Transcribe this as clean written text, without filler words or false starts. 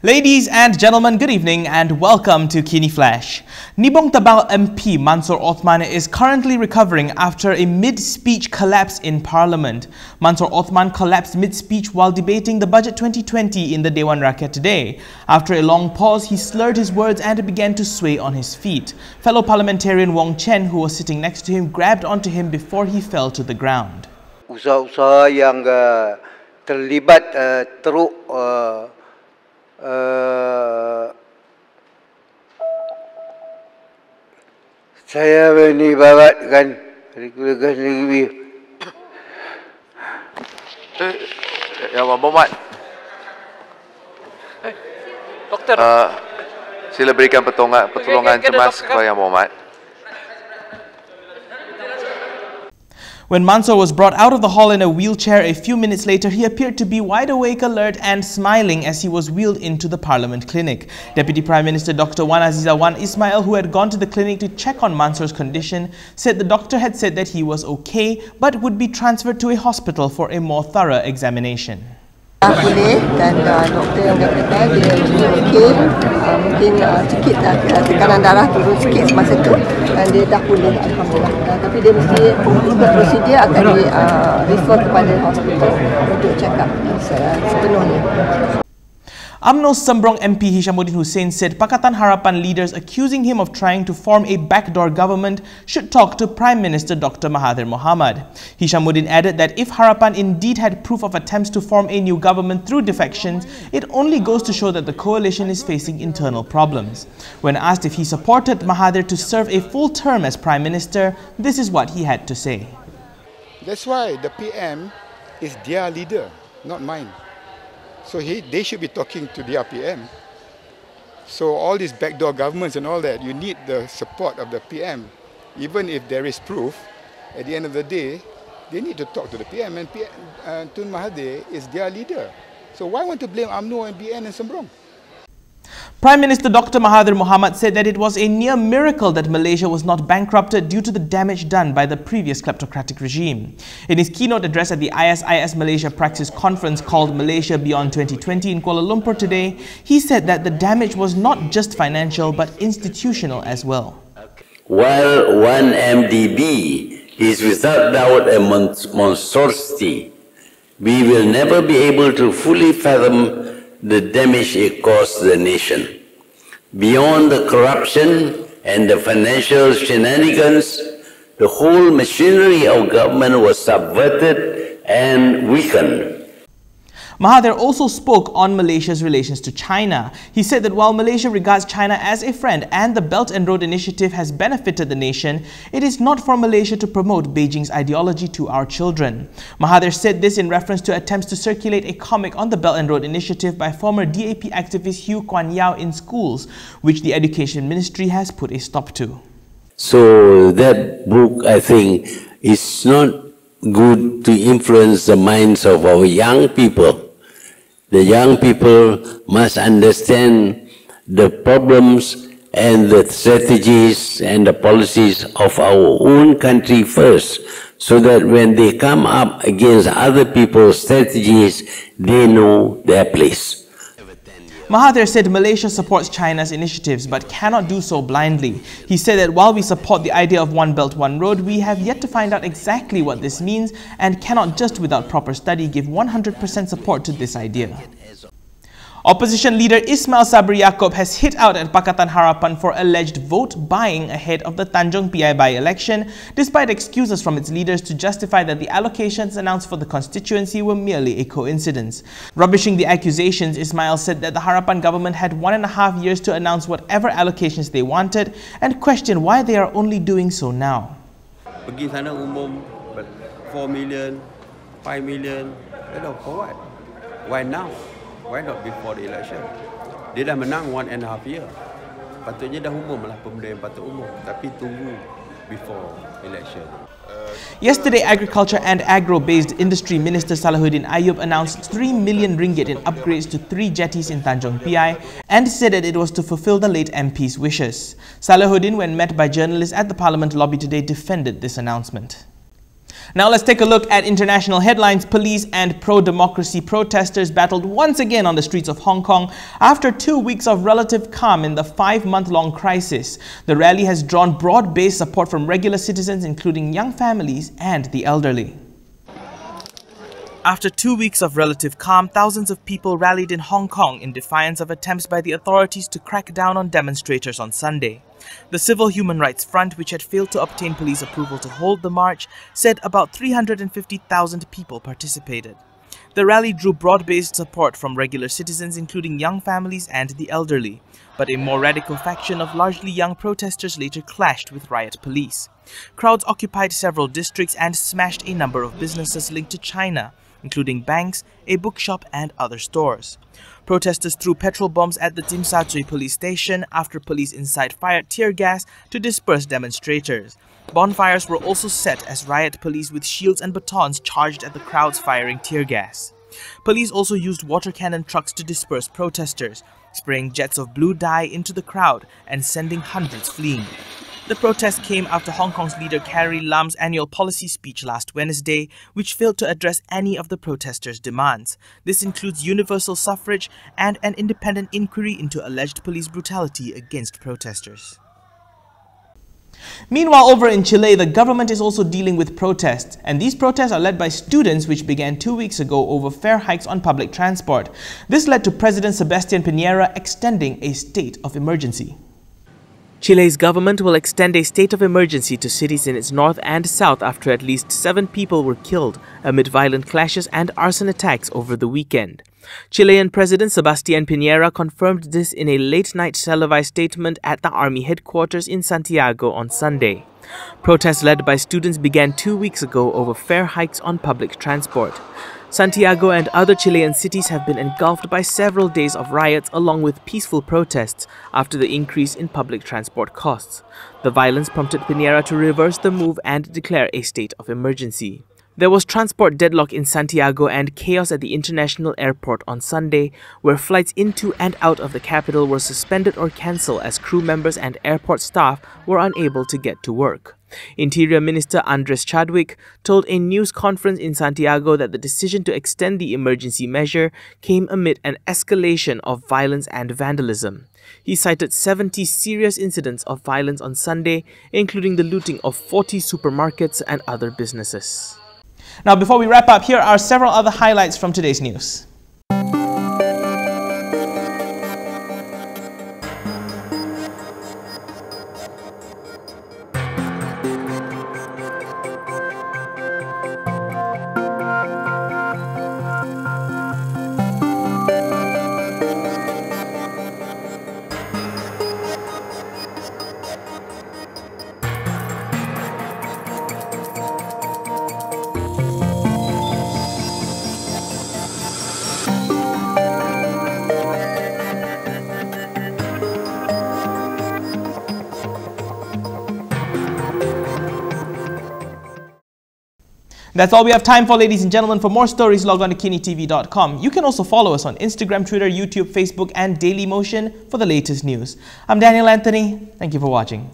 Ladies and gentlemen, good evening and welcome to KiniFlash. Nibong Tebal MP Mansor Othman is currently recovering after a mid-speech collapse in Parliament. Mansor Othman collapsed mid-speech while debating the Budget 2020 in the Dewan Rakyat today. After a long pause, he slurred his words and began to sway on his feet. Fellow parliamentarian Wong Chen, who was sitting next to him, grabbed onto him before he fell to the ground. Usaha-usaha yang terlibat teruk saya menibaratkan regulasi negeri. Ya, Wan Muhammad. Doktor. Sila berikan pertolongan cemas kepada Yang Muhammad. When Mansor was brought out of the hall in a wheelchair a few minutes later, he appeared to be wide awake, alert and smiling as he was wheeled into the Parliament clinic. Deputy Prime Minister Dr. Wan Azizah Ismail, who had gone to the clinic to check on Mansor's condition, said the doctor had said that he was okay but would be transferred to a hospital for a more thorough examination. Boleh dan doktor yang kata dia okey, mungkin sikit tekanan darah turun sikit semasa tu dan dia dah pulih alhamdulillah. Tapi dia mesti ikut prosedur akan di refer kepada hospital untuk check up sepenuhnya. UMNO's Sembrong MP Ahmad Hussain said Pakatan Harapan leaders accusing him of trying to form a backdoor government should talk to Prime Minister Dr. Mahathir Mohamad. Hishamuddin added that if Harapan indeed had proof of attempts to form a new government through defections, it only goes to show that the coalition is facing internal problems. When asked if he supported Mahathir to serve a full term as Prime Minister, this is what he had to say. That's why the PM is their leader, not mine. So they should be talking to their PM. So all these backdoor governments and all that, you need the support of the PM. Even if there is proof, at the end of the day, they need to talk to the PM. And Tun Mahathir is their leader. So why want to blame UMNO and BN and Sembrong? Prime Minister Dr. Mahathir Mohamad said that it was a near miracle that Malaysia was not bankrupted due to the damage done by the previous kleptocratic regime. In his keynote address at the ISIS Malaysia Praxis Conference called Malaysia Beyond 2020 in Kuala Lumpur today, he said that the damage was not just financial but institutional as well. While one MDB is without doubt a monstrosity, we will never be able to fully fathom the damage it caused the nation. Beyond the corruption and the financial shenanigans, the whole machinery of government was subverted and weakened. Mahathir also spoke on Malaysia's relations to China. He said that while Malaysia regards China as a friend and the Belt and Road Initiative has benefited the nation, it is not for Malaysia to promote Beijing's ideology to our children. Mahathir said this in reference to attempts to circulate a comic on the Belt and Road Initiative by former DAP activist Hugh Kwan Yao in schools, which the Education Ministry has put a stop to. So that book, I think, is not good to influence the minds of our young people. The young people must understand the problems and the strategies and the policies of our own country first, so that when they come up against other people's strategies, they know their place. Mahathir said Malaysia supports China's initiatives but cannot do so blindly. He said that while we support the idea of One Belt, One Road, we have yet to find out exactly what this means and cannot just without proper study give 100% support to this idea. Opposition leader Ismail Yaakob has hit out at Pakatan Harapan for alleged vote buying ahead of the Tanjung Piai by-election, despite excuses from its leaders to justify that the allocations announced for the constituency were merely a coincidence. Rubbishing the accusations, Ismail said that the Harapan government had 1.5 years to announce whatever allocations they wanted and questioned why they are only doing so now. Pergi sana umum 4 million, 5 million, for what? Why now? Why not before the election? Dia dah menang 1.5 year. Patutnya dah umum lah benda yang patut umum. Tapi tunggu before election. Yesterday, Agriculture and Agro-based Industry Minister Salahuddin Ayub announced 3 million ringgit in upgrades to 3 jetties in Tanjung Piai and said that it was to fulfill the late MP's wishes. Salahuddin, when met by journalists at the Parliament lobby today, defended this announcement. Now let's take a look at international headlines. Police and pro-democracy protesters battled once again on the streets of Hong Kong after 2 weeks of relative calm in the 5-month-long crisis. The rally has drawn broad-based support from regular citizens, including young families and the elderly. After 2 weeks of relative calm, thousands of people rallied in Hong Kong in defiance of attempts by the authorities to crack down on demonstrators on Sunday. The Civil Human Rights Front, which had failed to obtain police approval to hold the march, said about 350,000 people participated. The rally drew broad-based support from regular citizens, including young families and the elderly, but a more radical faction of largely young protesters later clashed with riot police. Crowds occupied several districts and smashed a number of businesses linked to China, including banks, a bookshop and other stores. Protesters threw petrol bombs at the Tsim Sha Tsui police station after police inside fired tear gas to disperse demonstrators. Bonfires were also set as riot police with shields and batons charged at the crowds firing tear gas. Police also used water cannon trucks to disperse protesters, spraying jets of blue dye into the crowd and sending hundreds fleeing. The protest came after Hong Kong's leader Carrie Lam's annual policy speech last Wednesday, which failed to address any of the protesters' demands. This includes universal suffrage and an independent inquiry into alleged police brutality against protesters. Meanwhile, over in Chile, the government is also dealing with protests, and these protests are led by students, which began 2 weeks ago over fare hikes on public transport. This led to President Sebastián Piñera extending a state of emergency. Chile's government will extend a state of emergency to cities in its north and south after at least 7 people were killed amid violent clashes and arson attacks over the weekend. Chilean President Sebastián Piñera confirmed this in a late-night televised statement at the army headquarters in Santiago on Sunday. Protests led by students began 2 weeks ago over fare hikes on public transport. Santiago and other Chilean cities have been engulfed by several days of riots along with peaceful protests after the increase in public transport costs. The violence prompted Piñera to reverse the move and declare a state of emergency. There was transport deadlock in Santiago and chaos at the international airport on Sunday, where flights into and out of the capital were suspended or cancelled as crew members and airport staff were unable to get to work. Interior Minister Andres Chadwick told a news conference in Santiago that the decision to extend the emergency measure came amid an escalation of violence and vandalism. He cited 70 serious incidents of violence on Sunday, including the looting of 40 supermarkets and other businesses. Now, before we wrap up, here are several other highlights from today's news. That's all we have time for, ladies and gentlemen. For more stories, log on to KiniTV.com. You can also follow us on Instagram, Twitter, YouTube, Facebook and Dailymotion for the latest news. I'm Daniel Anthony. Thank you for watching.